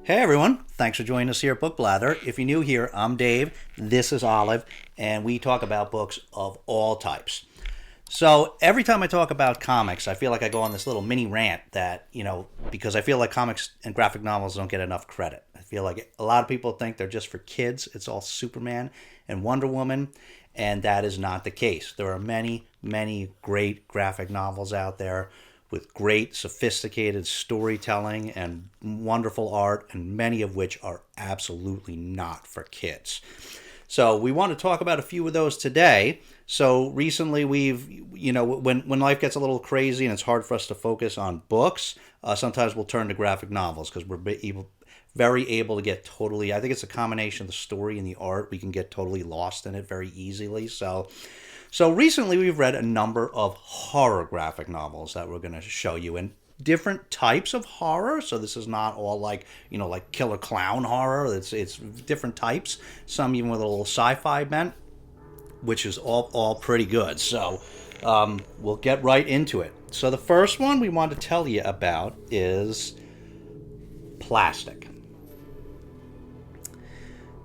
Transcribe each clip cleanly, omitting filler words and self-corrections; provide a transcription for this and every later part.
Hey everyone, thanks for joining us here at Book Blather. If you're new here, I'm Dave, this is Olive, and we talk about books of all types. So every time I talk about comics, I feel like I go on this little mini rant that, because I feel like comics and graphic novels don't get enough credit. I feel like a lot of people think they're just for kids. It's all Superman and Wonder Woman, and that is not the case. There are many, many great graphic novels out there with great, sophisticated storytelling and wonderful art, and many of which are absolutely not for kids. So we want to talk about a few of those today. So recently, when life gets a little crazy and it's hard for us to focus on books, sometimes we'll turn to graphic novels because very able to get totally. I think it's a combination of the story and the art. We can get totally lost in it very easily. So recently we've read a number of horror graphic novels that we're going to show you, and different types of horror. So this is not all like killer clown horror. It's different types. Some even with a little sci-fi bent, which is all pretty good. So we'll get right into it. So the first one we want to tell you about is Plastic.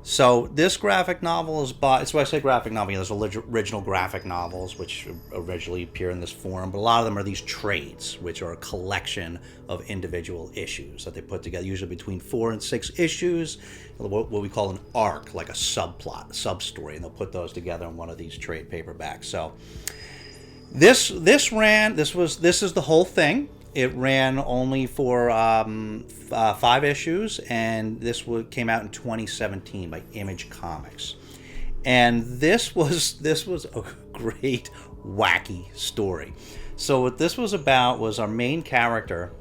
So this graphic novel is by, so I say graphic novel, there's original graphic novels which originally appear in this form, but a lot of them are these trades, which are a collection of individual issues that they put together, usually between 4 and 6 issues, what we call an arc, like a subplot, sub-story, and they'll put those together in one of these trade paperbacks. So this is the whole thing. It ran only for 5 issues, and this came out in 2017 by Image Comics. And this was a great, wacky story. So what this was about was our main character.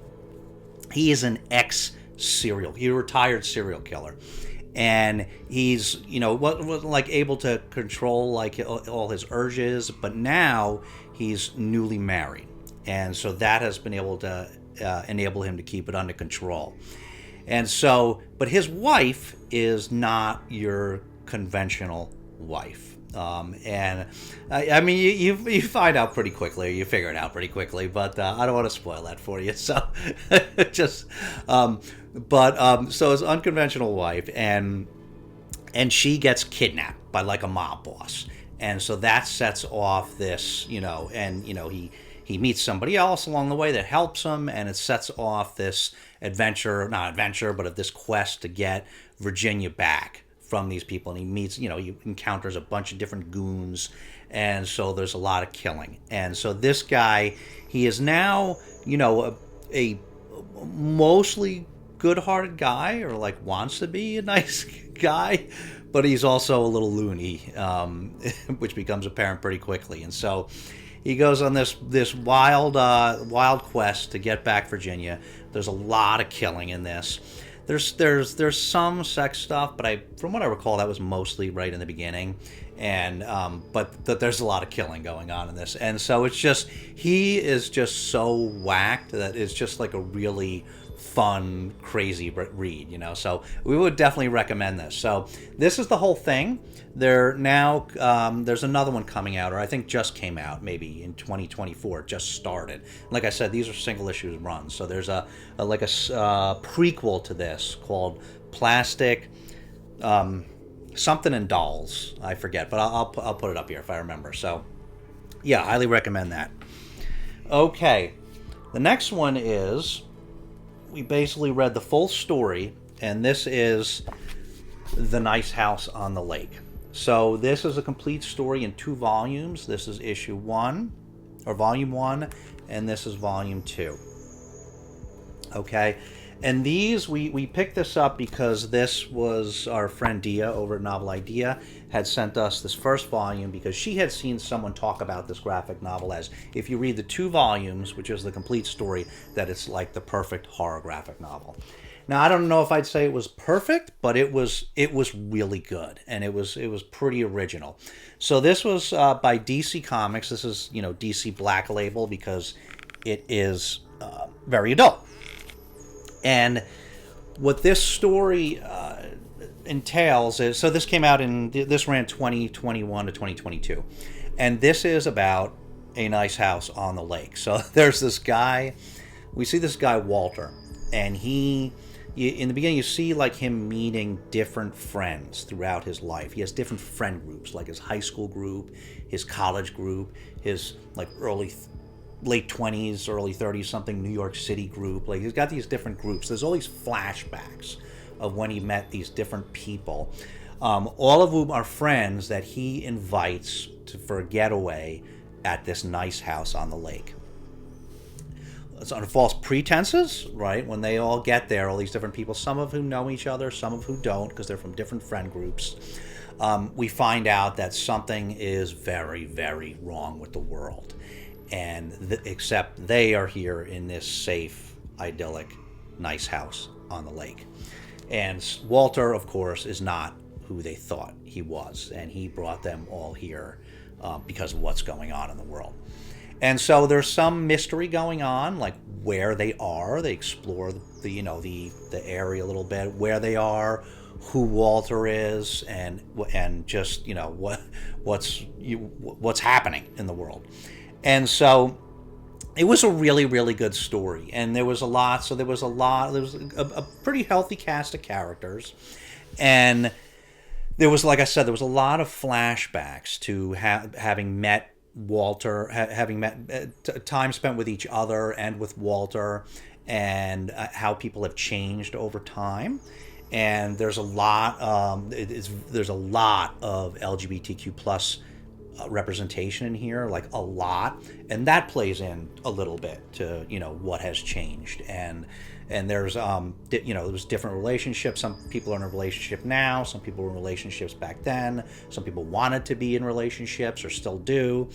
He is an he retired serial killer, and he's like able to control like all his urges, but now he's newly married. And so that has been able to enable him to keep it under control. And so, but his wife is not your conventional wife. And I memean, you find out pretty quickly, you figure it out pretty quickly, but I don't want to spoil that for you. So just, so his unconventional wife, and she gets kidnapped by like a mob boss. And so that sets off this, he meets somebody else along the way that helps him, and it sets off this not adventure, but of this quest to get Virginia back from these people. And he meets, he encounters a bunch of different goons, and so there's a lot of killing. And so this guy, he is now, a mostly good-hearted guy, or like wants to be a nice guy, but he's also a little loony, which becomes apparent pretty quickly. And so he goes on this wild quest to get back Virginia. There's a lot of killing in this. There's some sex stuff, but from what I recall, that was mostly right in the beginning. And but there's a lot of killing going on in this, and so he is just so whacked that it's just like a really fun, crazy read, So we would definitely recommend this. So this is the whole thing. There's another one coming out, or I think just came out, maybe in 2024. Just started. Like I said, these are single issues runs. So there's a prequel to this called Plastic, something and Dolls. I forget, but I'll put it up here if I remember. So yeah, highly recommend that. Okay, the next one is, we basically read the full story, and this is The Nice House on the Lake. So this is a complete story in 2 volumes. This is issue 1, or volume 1, and this is volume 2. Okay, and these, we picked this up because this was our friend Dia over at Novel Idea had sent us this first volume because she had seen someone talk about this graphic novel as, if you read the 2 volumes, which is the complete story, that it's like the perfect horror graphic novel. Now, I don't know if I'd say it was perfect, but it was really good, and it was pretty original. So this was by DC Comics. This is DC Black Label because it is very adult. And what this story entails is, so this came out this ran 2021 to 2022, and this is about a nice house on the lake. So there's this guy, we see this guy Walter, and he in the beginning you see like him meeting different friends throughout his life. He has different friend groups, like his high school group, his college group, his like late 20s, early 30s something New York City group. Like he's got these different groups. There's all these flashbacks of when he met these different people, all of whom are friends that he invites for a getaway at this nice house on the lake. It's under false pretenses, right? When they all get there, all these different people, some of whom know each other, some of who don't, because they're from different friend groups, we find out that something is very, very wrong with the world. And except they are here in this safe, idyllic, nice house on the lake. And Walter, of course, is not who they thought he was. And he brought them all here because of what's going on in the world. And so there's some mystery going on, like where they are. They explore the area a little bit, where they are, who Walter is, and just what's happening in the world. And so it was a really, really good story, and there was a pretty healthy cast of characters, and there was, like I said, there was a lot of flashbacks to having met Walter, having met time spent with each other and with Walter, and how people have changed over time. And there's a lot there's a lot of LGBTQ plus representation in here, like a lot, and that plays in a little bit to what has changed. And there's there was different relationships. Some people are in a relationship now, some people were in relationships back then, some people wanted to be in relationships or still do.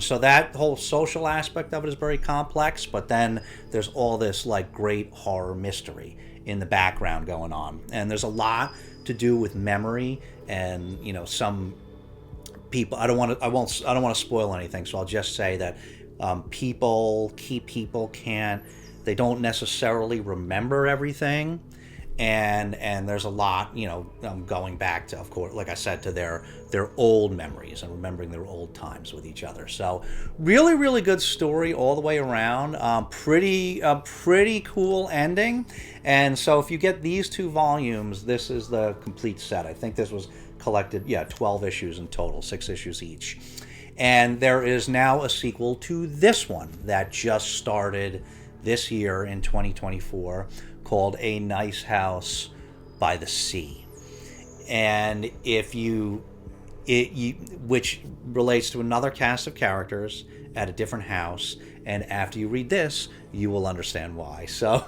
So that whole social aspect of it is very complex, but then there's all this like great horror mystery in the background going on, and there's a lot to do with memory. And some people, I don't want to spoil anything, so I'll just say that key people they don't necessarily remember everything, and there's a lot going back to, of course, like I said, to their old memories and remembering their old times with each other. So really, really good story all the way around. Pretty cool ending. And so if you get these 2 volumes, this is the complete set. I think this was collected 12 issues in total, 6 issues each. And there is now a sequel to this one that just started this year in 2024, called A Nice House by the Sea. And which relates to another cast of characters at a different house, and after you read this, you will understand why. So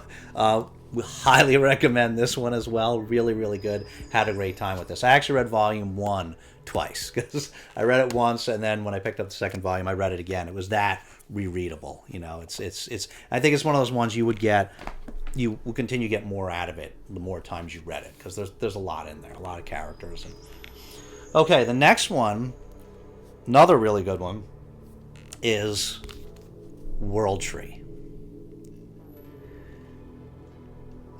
we highly recommend this one as well. Really, really good. Had a great time with this. I actually read volume 1 twice, because I read it once, and then when I picked up the second volume, I read it again. It was that rereadable. It's I think it's one of those ones you will continue to get more out of it the more times you read it, because there's a lot in there, a lot of characters. Okay, the next one, another really good one, is World Tree.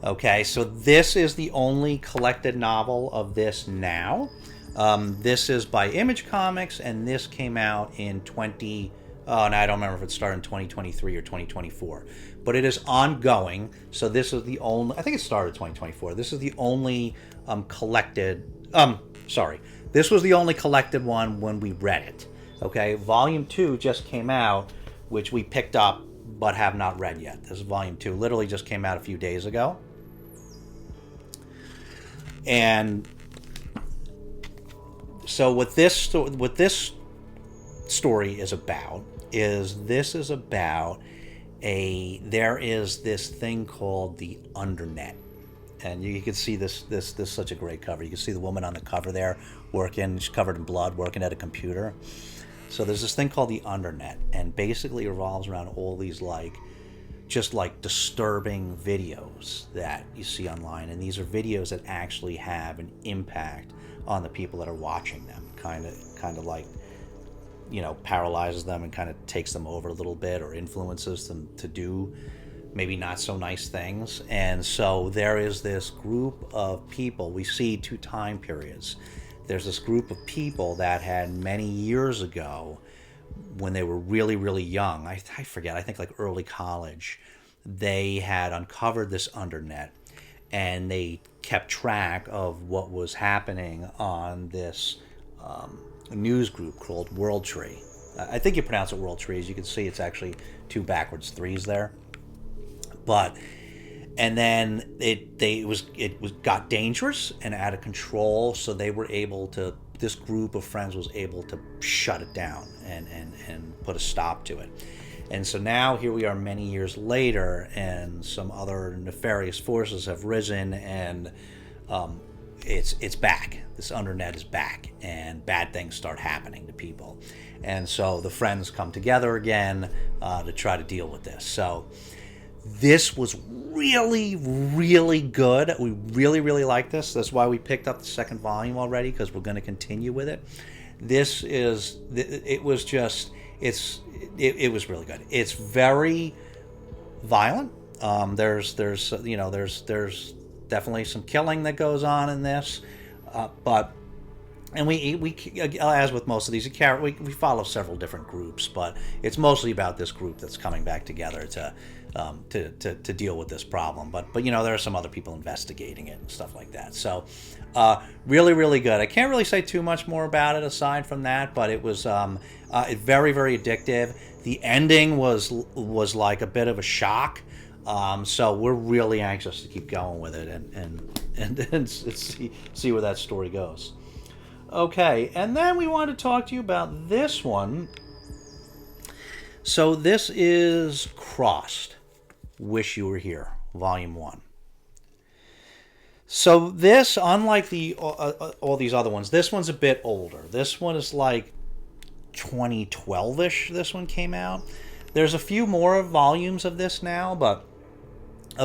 Okay, so this is the only collected novel of this now. This is by Image Comics, and this came out in I don't remember if it started in 2023 or 2024, but it is ongoing. So this is the only, I think it started in 2024. This is the only this was the only collected one when we read it. Okay, volume 2 just came out, which we picked up but have not read yet. This is volume 2, literally just came out a few days ago. And so what this story is about there is this thing called the Undernet. And you can see this such a great cover. You can see the woman on the cover there working, she's covered in blood, working at a computer. So there's this thing called the Undernet, and basically revolves around all these just disturbing videos that you see online. And these are videos that actually have an impact on the people that are watching them, kind of like paralyzes them and kind of takes them over a little bit, or influences them to do maybe not so nice things. And so there is this group of people. We see 2 time periods. There's this group of people that had many years ago, when they were really, really young, I forget, I think like early college, they had uncovered this Undernet, and they kept track of what was happening on this news group called World Tree. I think you pronounce it World Tree. As you can see, it's actually two backwards threes there. But and then it was got dangerous and out of control, so they were able to. This group of friends was able to shut it down and put a stop to it. And so now here we are many years later, and some other nefarious forces have risen, and it's back. This undernet is back, and bad things start happening to people. And so the friends come together again to try to deal with this. So this was really, really good. We really, really like this. That's why we picked up the second volume already, because we're going to continue with it. It was really good. It's very violent. There's definitely some killing that goes on in this, but we as with most of these, we follow several different groups, but it's mostly about this group that's coming back together to deal with this problem. But there are some other people investigating it and stuff like that. So really, really good. I can't really say too much more about it aside from that, but it was very, very addictive. The ending was like a bit of a shock. So we're really anxious to keep going with it and see where that story goes. Okay, and then we want to talk to you about this one. So this is Crossed, Wish You Were Here, Volume 1. So this, unlike all these other ones, this one's a bit older. This one is like 2012-ish, this one came out. There's a few more volumes of this now, but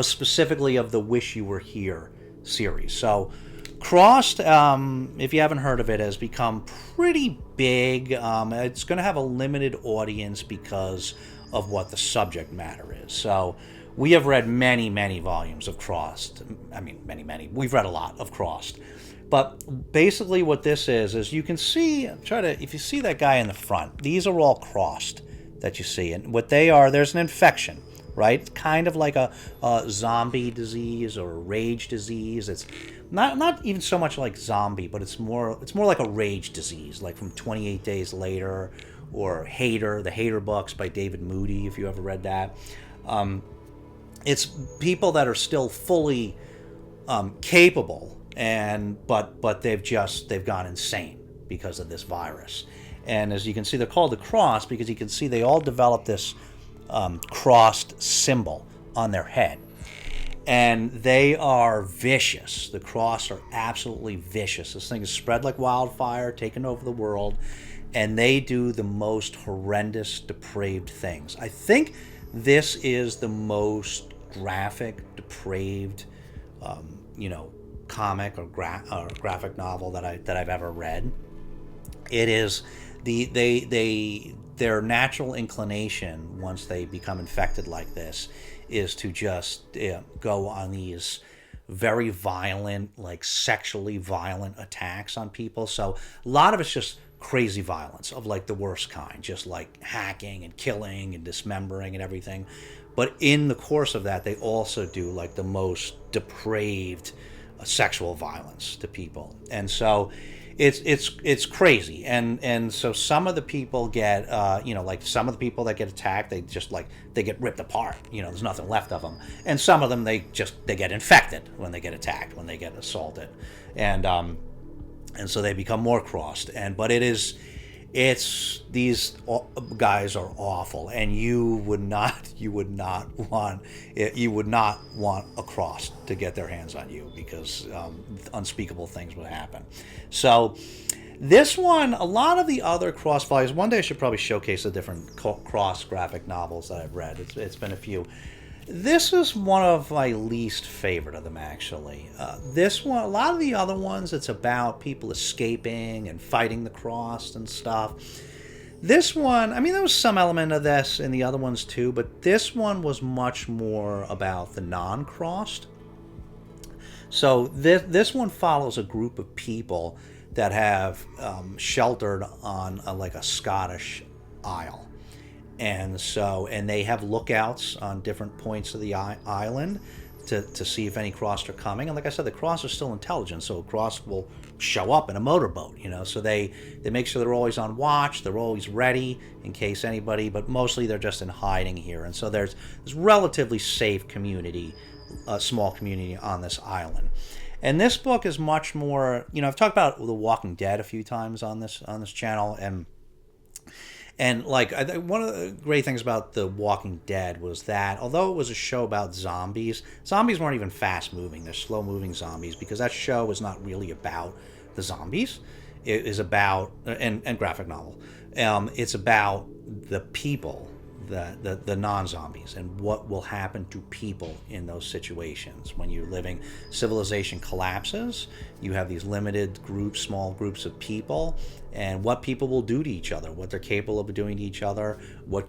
specifically of the Wish You Were Here series. So Crossed, if you haven't heard of it, has become pretty big. It's going to have a limited audience because of what the subject matter is. So we have read many, many volumes of Crossed. I mean, many. We've read a lot of Crossed. But basically what this is you can see, if you see that guy in the front, these are all crossed that you see. And what they are, there's an infection, right? It's kind of like a zombie disease or a rage disease. It's not even so much like zombie, but it's more like a rage disease, like from 28 Days Later or Hater, the Hater books by David Moody, if you ever read that. It's people that are still fully capable, but they've gone insane because of this virus. And as you can see, they're called the Cross because you can see they all develop this crossed symbol on their head. And they are vicious. The Cross are absolutely vicious. This thing is spread like wildfire, taking over the world, and they do the most horrendous, depraved things. I think this is the most graphic, depraved, comic or graphic novel that I've ever read. It is their natural inclination once they become infected like this is to just go on these very violent, like sexually violent attacks on people. So a lot of it's just crazy violence of like the worst kind, just like hacking and killing and dismembering and everything. But in the course of that, they also do like the most depraved sexual violence to people. And so it's crazy, and so some of the people get like some of the people that get attacked, they get ripped apart. There's nothing left of them, and some of them they get infected when they get attacked, when they get assaulted, and so they become more crossed. But these guys are awful, and you would not want a Cross to get their hands on you, because unspeakable things would happen. So this one, a lot of the other Cross volumes, one day I should probably showcase the different Cross graphic novels that I've read. It's been a few. This is one of my least favorite of them, actually. This one, a lot of the other ones, it's about people escaping and fighting the Cross and stuff. This one, I mean, there was some element of this in the other ones too, but this one was much more about the non-crossed. So this one follows a group of people that have sheltered on like a Scottish isle. And they have lookouts on different points of the island to see if any Crossed are coming. And like I said, the Crossed are still intelligent, so a Crossed will show up in a motorboat, so they make sure they're always on watch, they're always ready in case anybody, but mostly they're just in hiding here. And so there's this relatively safe community, a small community on this island. And this book is much more, I've talked about The Walking Dead a few times on this channel, and like, I think one of the great things about The Walking Dead was that although it was a show about zombies weren't even fast moving. They're slow moving zombies, because that show was not really about the zombies. It is about, and graphic novel, it's about the people, the non-zombies, and what will happen to people in those situations. When you're living, civilization collapses, you have these limited groups, small groups of people, and what people will do to each other, what they're capable of doing to each other, what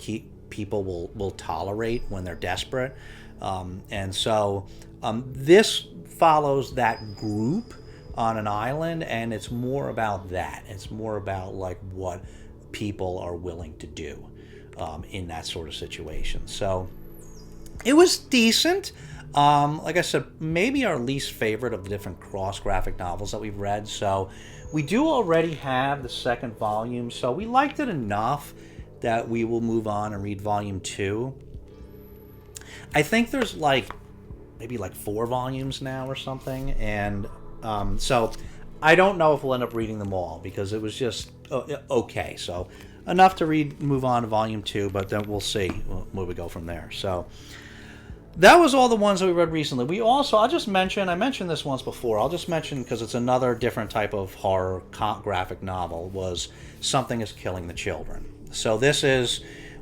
people will tolerate when they're desperate. And so this follows that group on an island, and it's more about that. It's more about like what people are willing to do in that sort of situation. So it was decent. Like I said, maybe our least favorite of the different Crossed graphic novels that we've read. So we do already have the second volume, so we liked it enough that we will move on and read volume 2. I think there's maybe 4 volumes now or something, and so I don't know if we'll end up reading them all, because it was just okay. So enough to move on to volume 2, but then we'll see where we go from there. So that was all the ones that we read recently. We also, I mentioned this once before, I'll just mention because it's another different type of horror graphic novel, was Something is Killing the Children. So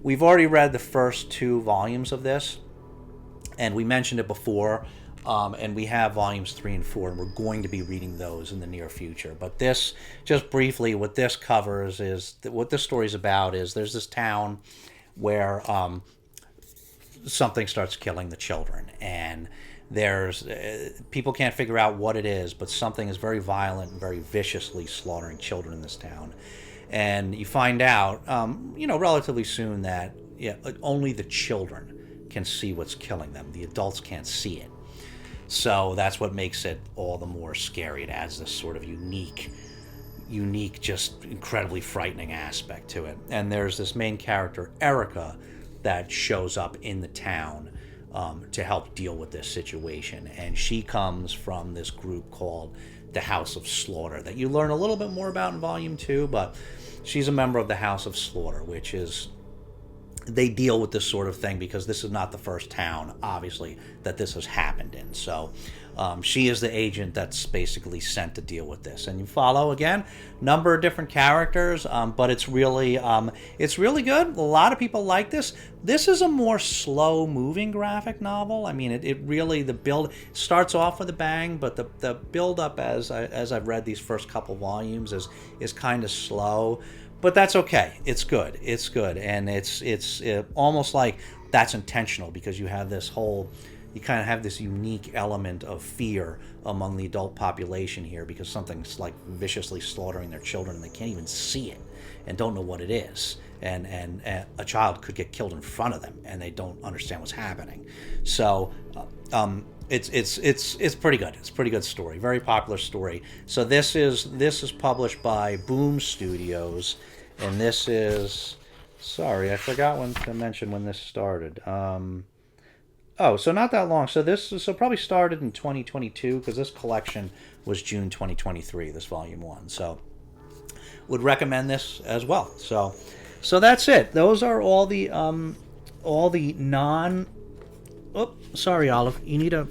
we've already read the first 2 volumes of this, and we mentioned it before, and we have volumes 3 and 4, and we're going to be reading those in the near future. But this, just briefly, what this covers is, what this story's about is, there's this town where something starts killing the children, and there's people can't figure out what it is, but something is very violent and very viciously slaughtering children in this town. And you find out, relatively soon, that only the children can see what's killing them. The adults can't see it. So that's what makes it all the more scary. It adds this sort of unique, just incredibly frightening aspect to it. And there's this main character, Erica, that shows up in the town to help deal with this situation. And she comes from this group called the House of Slaughter, that you learn a little bit more about in volume 2, but she's a member of the House of Slaughter, which is, they deal with this sort of thing because this is not the first town, obviously, that this has happened in. So she is the agent that's basically sent to deal with this. And you follow, again, number of different characters, but it's really good. A lot of people like this. This is a more slow-moving graphic novel. I mean, it really, the build starts off with a bang, but the build-up as I've read these first couple volumes is kind of slow. But that's okay. It's good. It's good, and it's almost like that's intentional, because you kind of have this unique element of fear among the adult population here, because something's like viciously slaughtering their children, and they can't even see it and don't know what it is, and a child could get killed in front of them, and they don't understand what's happening. So it's pretty good. It's a pretty good story. Very popular story. So this is published by Boom Studios, and this is, sorry, I forgot to mention when this started. So not that long. So probably started in 2022, because this collection was June 2023, this volume 1. So would recommend this as well. So that's it. Those are all the non. Oh, sorry, Olive. You need a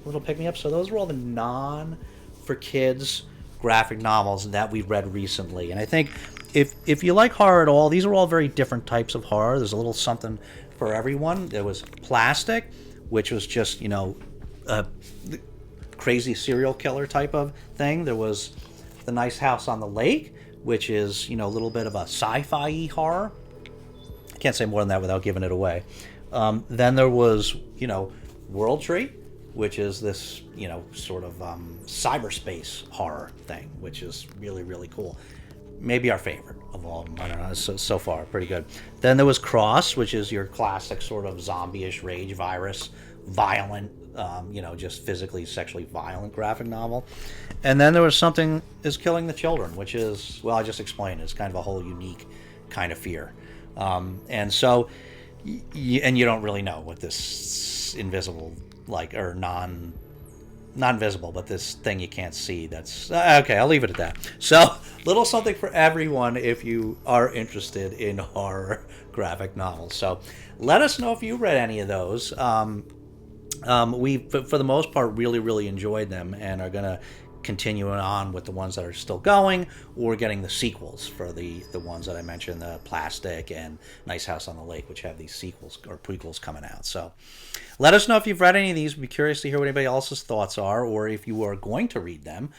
little pick me up. So those were all the for kids graphic novels that we read recently. And I think if you like horror at all, these are all very different types of horror. There's a little something for everyone. There was Plastic, which was just, a crazy serial killer type of thing. There was The Nice House on the Lake, which is, a little bit of a sci-fi horror. I can't say more than that without giving it away. Then there was, World Tree, which is this, sort of cyberspace horror thing, which is really, really cool. Maybe our favorite of all of them. I don't know. So far, pretty good. Then there was Cross, which is your classic sort of zombie-ish rage virus violent, just physically, sexually violent graphic novel. And then there was Something is Killing the Children, which is, well, I just explained, it's kind of a whole unique kind of fear. And so, and you don't really know what this invisible, like, or not invisible, but this thing you can't see. That's okay. I'll leave it at that. So, little something for everyone if you are interested in horror graphic novels. So, let us know if you read any of those. We, for the most part, really enjoyed them and are gonna continue on with the ones that are still going, or getting the sequels for the ones that I mentioned, the Plastic and Nice House on the Lake, which have these sequels or prequels coming out. So let us know if you've read any of these. We'd be curious to hear what anybody else's thoughts are, or if you are going to read them.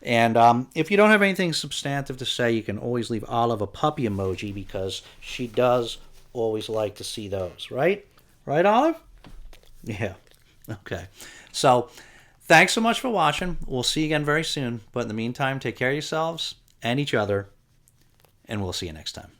And if you don't have anything substantive to say, you can always leave Olive a puppy emoji, because she does always like to see those, right? Right, Olive? Yeah. Okay. So thanks so much for watching. We'll see you again very soon. But in the meantime, take care of yourselves and each other, and we'll see you next time.